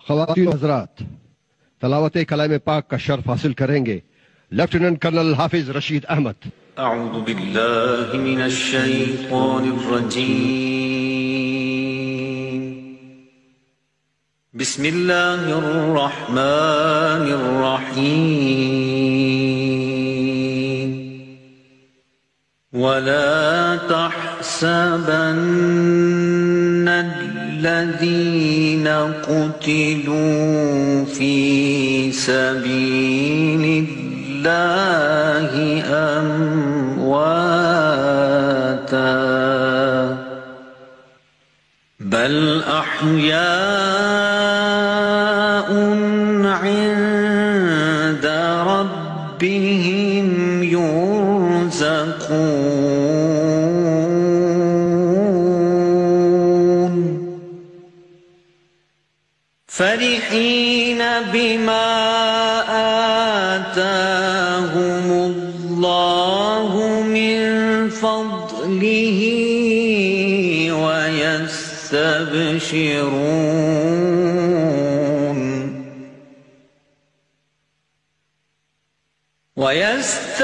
ख़वातीन हज़रात, तलावत कलाम पाक का शर्फ हासिल करेंगे लेफ्टिनेंट कर्नल हाफिज रशीद अहमद। अऊज़ु बिल्लाहि मिनश शैतानिर रजीम। बिस्मिल्लाहिर रहमानिर रहीम। वला तहसबन्नल्लज़ीना क़ुतिलू फ़ी सबीलिल्लाहि अमवाता बल अहयाउन इंद रब्बिहिम युरज़क़ून फरिहीन बिमा आताहुमुल्लाहु मिन फज़लिही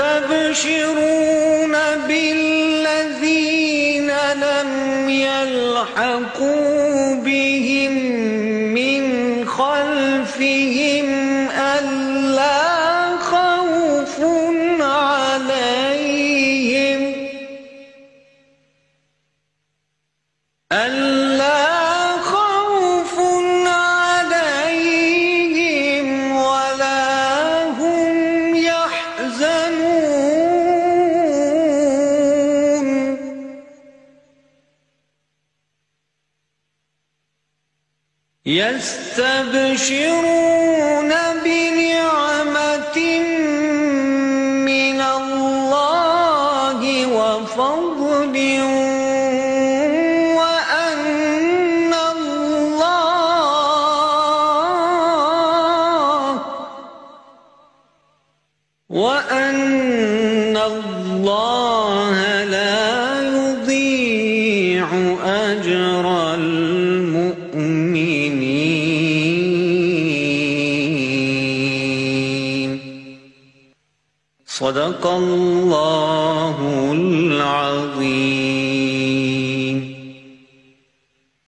ويستبشرون بالذين لم يلحقوا بهم من خلفهم ألا خوف عليهم ولا هم يحزنون يستبشرون بنعمة من الله وفضل وأن الله لا يضيع أجر المؤمنين صدق الله العظيم.